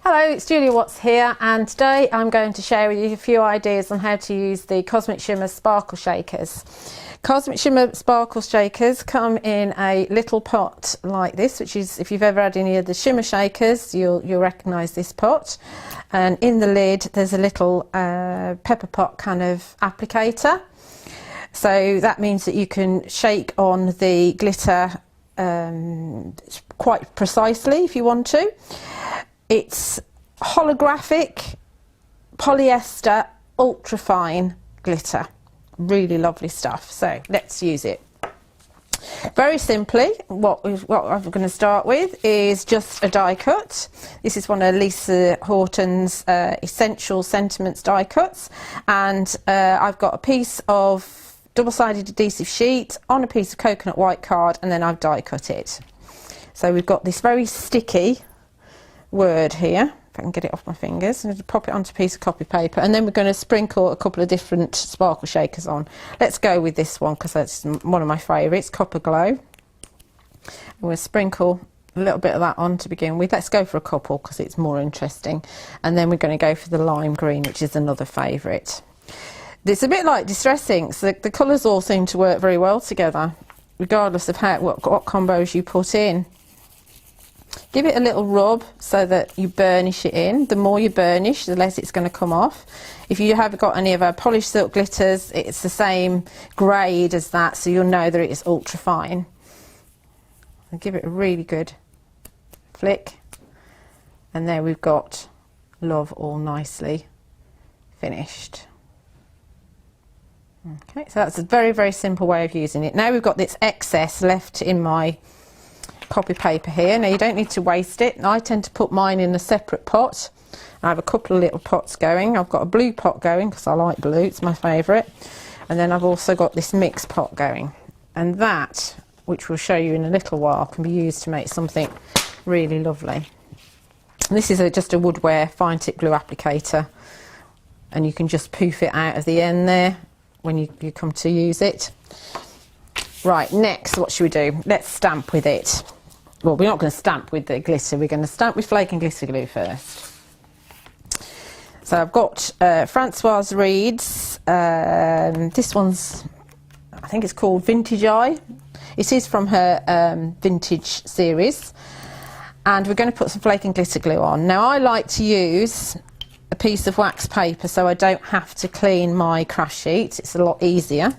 Hello, it's Julia Watts here, and today I'm going to share with you a few ideas on how to use the Cosmic Shimmer Sparkle Shakers. Cosmic Shimmer Sparkle Shakers come in a little pot like this, which is, if you've ever had any of the shimmer shakers, you'll recognise this pot. And in the lid there's a little pepper pot kind of applicator. So that means that you can shake on the glitter quite precisely if you want to. It's holographic polyester ultrafine glitter. Really lovely stuff. So let's use it. Very simply, what I'm going to start with is just a die cut. This is one of Lisa Horton's Essential Sentiments die cuts, and I've got a piece of double-sided adhesive sheet on a piece of coconut white card, and then I've die cut it. So we've got this very sticky word here, if I can get it off my fingers, and pop it onto a piece of copy paper, and then we're going to sprinkle a couple of different sparkle shakers on. Let's go with this one because that's one of my favourites, Copper Glow. We'll sprinkle a little bit of that on to begin with. Let's go for a couple because it's more interesting, and then we're going to go for the lime green, which is another favourite. It's a bit like distress inks. The colours all seem to work very well together, regardless of what combos you put in. Give it a little rub so that you burnish it in. The more you burnish, the less it's going to come off. If you have got any of our polished silk glitters, it's the same grade as that, so you'll know that it is ultra fine. And give it a really good flick. And there we've got Love all nicely finished. Okay, so that's a very, very simple way of using it. Now we've got this excess left in my copy paper here. Now you don't need to waste it. I tend to put mine in a separate pot. I have a couple of little pots going. I've got a blue pot going because I like blue, it's my favourite, and then I've also got this mixed pot going, and that, which we'll show you in a little while, can be used to make something really lovely. And this is just a woodware fine tip glue applicator, and you can just poof it out of the end there when you come to use it. Right, next, what should we do? Let's stamp with it. Well, we're not going to stamp with the glitter, we're going to stamp with flake and glitter glue first. So I've got Francoise Reed's, this one's, I think it's called Vintage Eye. It is from her vintage series. And we're going to put some flake and glitter glue on. Now I like to use a piece of wax paper so I don't have to clean my craft sheet. It's a lot easier.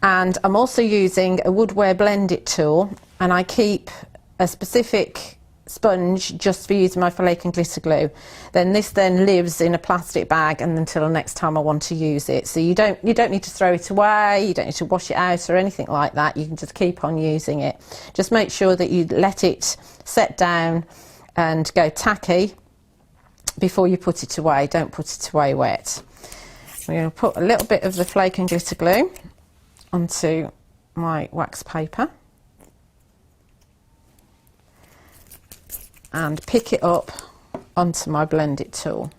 And I'm also using a woodware blend it tool, and I keep a specific sponge just for using my flake and glitter glue. Then this lives in a plastic bag and until the next time I want to use it. So you don't need to throw it away, you don't need to wash it out or anything like that. You can just keep on using it. Just make sure that you let it set down and go tacky before you put it away. Don't put it away wet. We're going to put a little bit of the flake and glitter glue onto my wax paper and pick it up onto my blend it tool.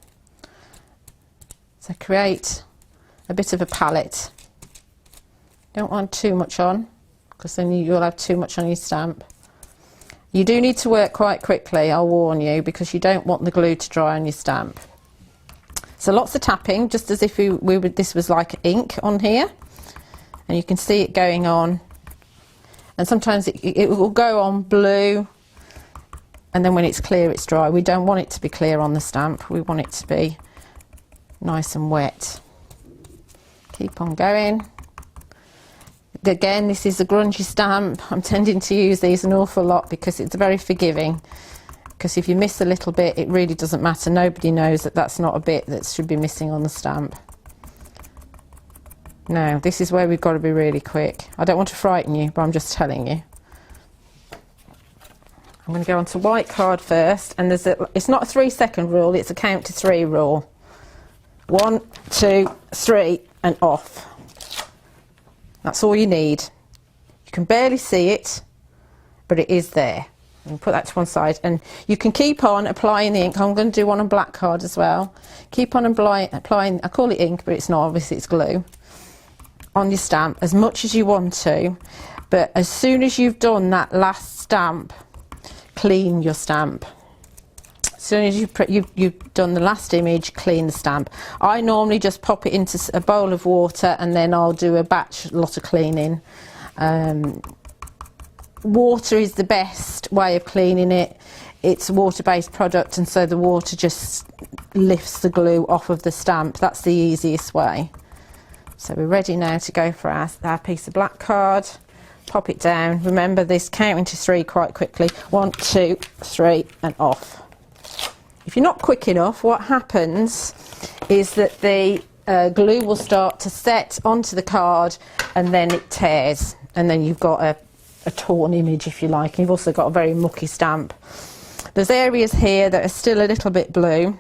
So create a bit of a palette. Don't want too much on because then you'll have too much on your stamp. You do need to work quite quickly, I'll warn you, because you don't want the glue to dry on your stamp. So lots of tapping, just as if this was like ink on here. And you can see it going on, and sometimes it will go on blue, and then when it's clear it's dry. We don't want it to be clear on the stamp, we want it to be nice and wet. Keep on going. Again, this is a grungy stamp. I'm tending to use these an awful lot because it's very forgiving, because if you miss a little bit it really doesn't matter. Nobody knows that that's not a bit that should be missing on the stamp. Now, this is where we've got to be really quick. I don't want to frighten you, but I'm just telling you. I'm going to go on to white card first, and it's not a 3-second rule, it's a count to 3 rule. 1, 2, 3, and off. That's all you need. You can barely see it, but it is there. And put that to one side, and you can keep on applying the ink. I'm going to do one on black card as well. Keep on applying, I call it ink, but it's not, obviously it's glue, on your stamp as much as you want to, but as soon as you've done that last stamp, clean your stamp. As soon as you've done the last image, clean the stamp. I normally just pop it into a bowl of water and then I'll do a lot of cleaning. Water is the best way of cleaning it. It's a water-based product, and so the water just lifts the glue off of the stamp. That's the easiest way. So we're ready now to go for our piece of black card. Pop it down. Remember this, counting to 3 quite quickly. 1, 2, 3, and off. If you're not quick enough, what happens is that the glue will start to set onto the card and then it tears, and then you've got a torn image, if you like. You've also got a very mucky stamp. There's areas here that are still a little bit blue,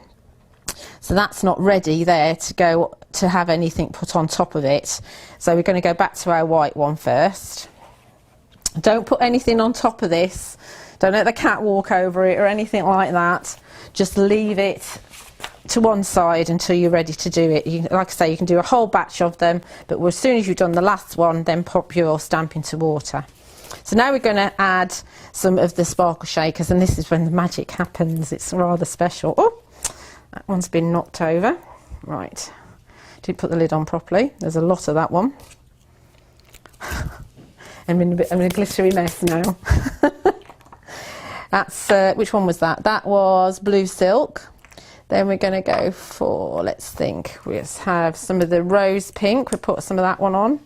so that's not ready there to go to have anything put on top of it. So we're going to go back to our white one first. Don't put anything on top of this. Don't let the cat walk over it or anything like that. Just leave it to one side until you're ready to do it. Like I say, you can do a whole batch of them, but as soon as you've done the last one, then pop your stamp into water. So now we're going to add some of the sparkle shakers, and this is when the magic happens. It's rather special. Oh, that one's been knocked over. Right, didn't put the lid on properly. There's a lot of that one. I'm in a glittery mess now. That's which one was that? That was blue silk. Then we're going to go for, let's think, we'll have some of the rose pink. We'll put some of that one on.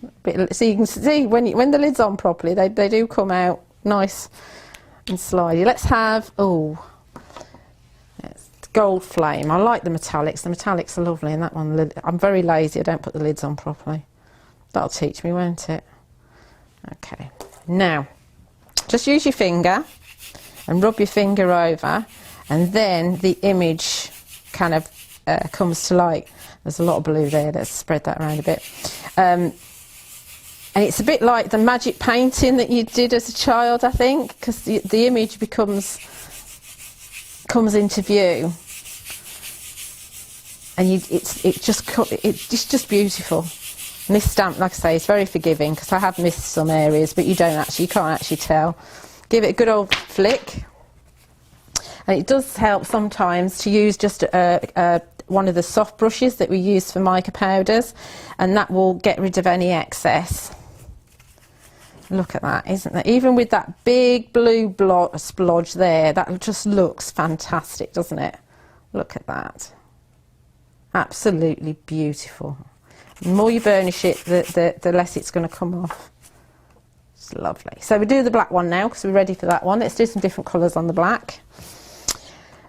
So you can see when the lid's on properly, they do come out nice and slidey. Let's have, gold flame. I like the metallics. The metallics are lovely, and that one, I'm very lazy. I don't put the lids on properly. That'll teach me, won't it? Okay. Now, just use your finger and rub your finger over, and then the image kind of comes to light. There's a lot of blue there. Let's spread that around a bit. And it's a bit like the magic painting that you did as a child, I think, because the image comes into view, and it's just beautiful. And this stamp, like I say, is very forgiving, because I have missed some areas, but you can't actually tell. Give it a good old flick. And it does help sometimes to use just one of the soft brushes that we use for mica powders, and that will get rid of any excess. Look at that, isn't that? Even with that big blue splodge there, that just looks fantastic, doesn't it? Look at that. Absolutely beautiful. The more you burnish it, the less it's going to come off. It's lovely. So we do the black one now, because we're ready for that one. Let's do some different colours on the black.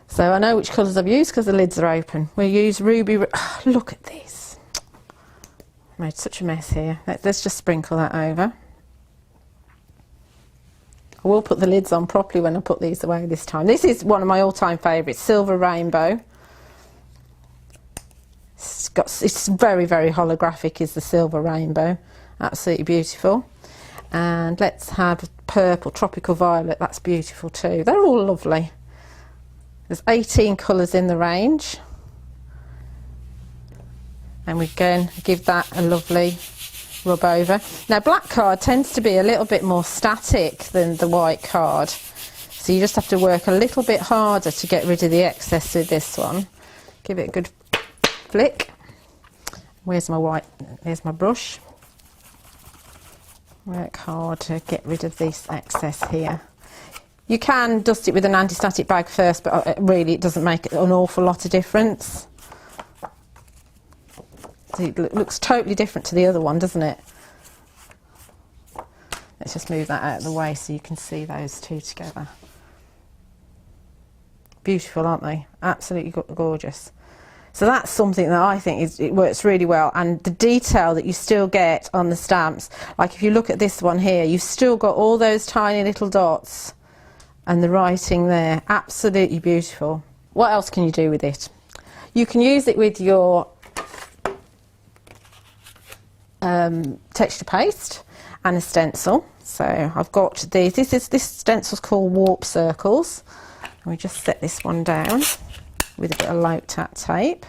So I know which colours I've used because the lids are open. We'll use ruby. Oh, look at this. I made such a mess here. Let's just sprinkle that over. I will put the lids on properly when I put these away this time. This is one of my all-time favourites, Silver Rainbow. It's very, very holographic, is the Silver Rainbow. Absolutely beautiful. And let's have purple, Tropical Violet. That's beautiful too. They're all lovely. There's 18 colours in the range, and we can give that a lovely rub over. Now, black card tends to be a little bit more static than the white card, so you just have to work a little bit harder to get rid of the excess with this one. Give it a good flick. Where's my white? There's my brush. Work hard to get rid of this excess here. You can dust it with an anti-static bag first, but really it doesn't make an awful lot of difference. It looks totally different to the other one, doesn't it? Let's just move that out of the way so you can see those two together. Beautiful, aren't they? Absolutely gorgeous. So that's something that I think it works really well, and the detail that you still get on the stamps, like if you look at this one here, you've still got all those tiny little dots and the writing there. Absolutely beautiful. What else can you do with it? You can use it with your texture paste and a stencil. So I've got these. This stencil's called Warp Circles, and we just set this one down with a bit of low-tat tape.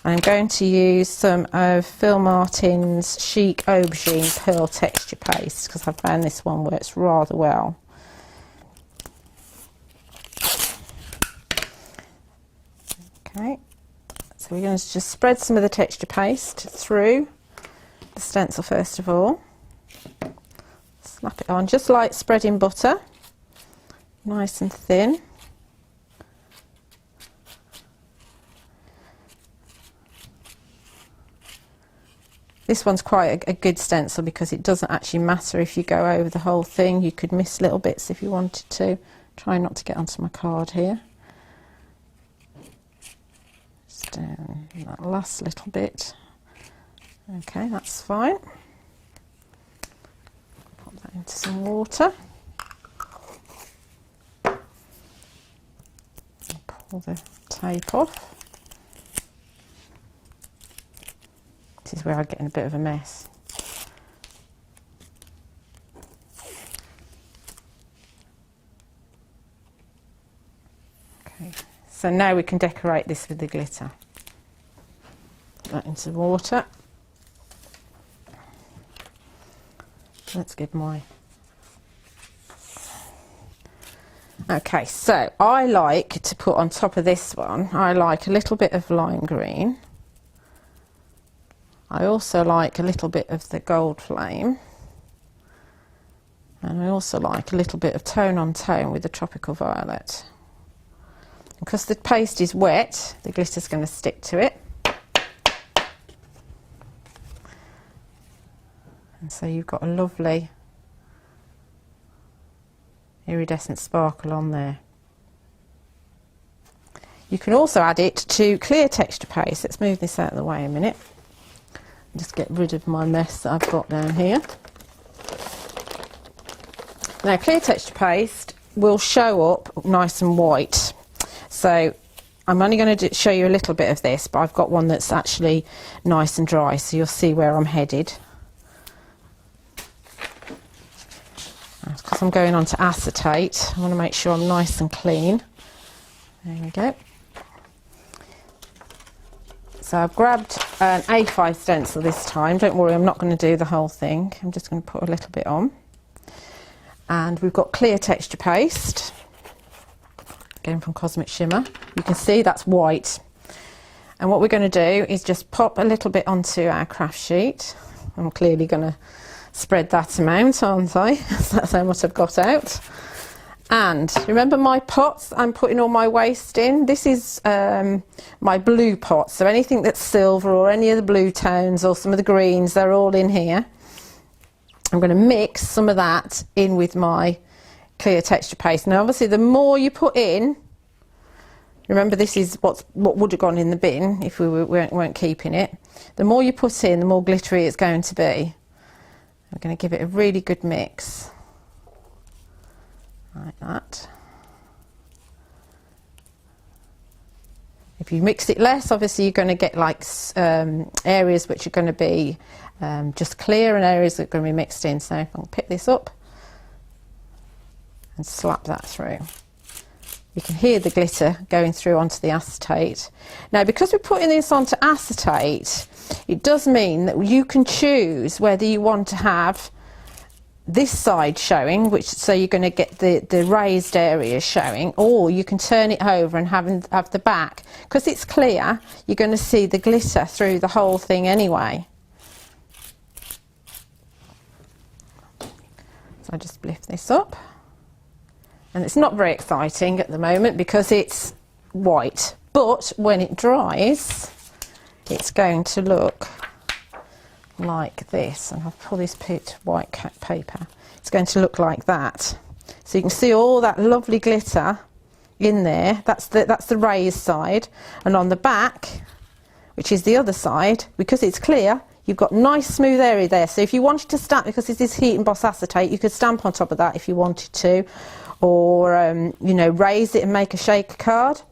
I'm going to use some of Phil Martin's Chic Aubergine Pearl Texture Paste, because I found this one works rather well. Okay, so we're going to just spread some of the texture paste through the stencil first of all. Slap it on just like spreading butter, nice and thin. This one's quite a good stencil because it doesn't actually matter if you go over the whole thing. You could miss little bits if you wanted to. Try not to get onto my card here. Just down that last little bit. Okay, that's fine. Pop that into some water. Pull the tape off. This is where I get in a bit of a mess. Okay, so now we can decorate this with the glitter. Put that into water. Let's give my... Okay, so I like to put on top of this one, I like a little bit of lime green. I also like a little bit of the gold flame, and I also like a little bit of tone on tone with the tropical violet. Because the paste is wet, the glitter's going to stick to it. And so you've got a lovely iridescent sparkle on there. You can also add it to clear texture paste. Let's move this out of the way a minute. Just get rid of my mess that I've got down here. Now, clear texture paste will show up nice and white. So I'm only going to show you a little bit of this, but I've got one that's actually nice and dry, so you'll see where I'm headed. Because I'm going on to acetate, I want to make sure I'm nice and clean. There we go. So I've grabbed an A5 stencil this time. Don't worry, I'm not going to do the whole thing. I'm just going to put a little bit on. And we've got clear texture paste, again from Cosmic Shimmer. You can see that's white. And what we're going to do is just pop a little bit onto our craft sheet. I'm clearly going to spread that amount, aren't I? That's how much I've got out. And remember my pots I'm putting all my waste in? This is my blue pot, so anything that's silver or any of the blue tones or some of the greens, they're all in here. I'm going to mix some of that in with my clear texture paste. Now obviously the more you put in, remember this is what would have gone in the bin if we weren't keeping it. The more you put in, the more glittery it's going to be. I'm going to give it a really good mix. Like that. If you mix it less, obviously you're going to get like areas which are going to be just clear and areas that are going to be mixed in. So I'll pick this up and slap that through. You can hear the glitter going through onto the acetate. Now because we're putting this onto acetate, it does mean that you can choose whether you want to have this side showing, so you're going to get the raised areas showing, or you can turn it over and have the back. Because it's clear, you're going to see the glitter through the whole thing anyway. So I just lift this up. And it's not very exciting at the moment because it's white, but when it dries, it's going to look like this. And I'll pull this white paper. It's going to look like that. So you can see all that lovely glitter in there. That's the raised side. And on the back, which is the other side, because it's clear, you've got nice smooth area there. So if you wanted to stamp, because this is heat emboss acetate, you could stamp on top of that if you wanted to, or you know, raise it and make a shaker card.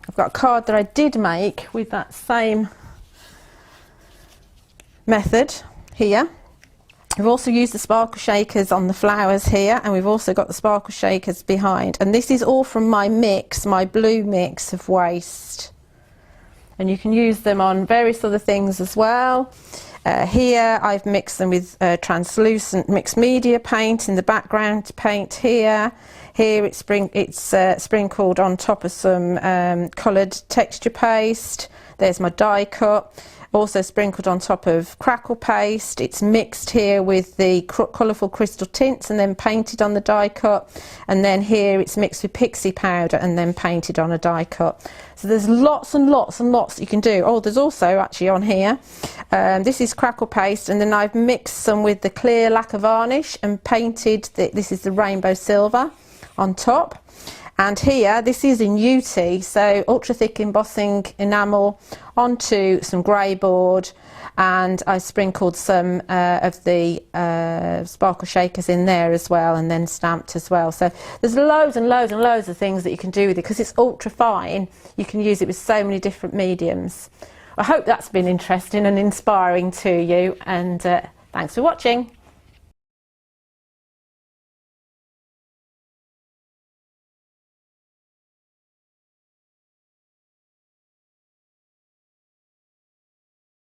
I've got a card that I did make with that same method here. We've also used the sparkle shakers on the flowers here, and we've also got the sparkle shakers behind, and this is all from my mix, my blue mix of waste, and you can use them on various other things as well. Here I've mixed them with translucent mixed media paint in the background paint here. Here it's sprinkled on top of some coloured texture paste. There's my die cut. Also sprinkled on top of crackle paste. It's mixed here with the colourful crystal tints and then painted on the die cut. And then here it's mixed with pixie powder and then painted on a die cut. So there's lots and lots and lots you can do. Oh, there's also actually on here, this is crackle paste, and then I've mixed some with the clear lacquer varnish and painted, this is the rainbow silver on top. And here, this is in UT, so ultra thick embossing enamel onto some grey board, and I sprinkled some of the sparkle shakers in there as well, and then stamped as well. So there's loads and loads and loads of things that you can do with it, because it's ultra fine. You can use it with so many different mediums. I hope that's been interesting and inspiring to you, and thanks for watching.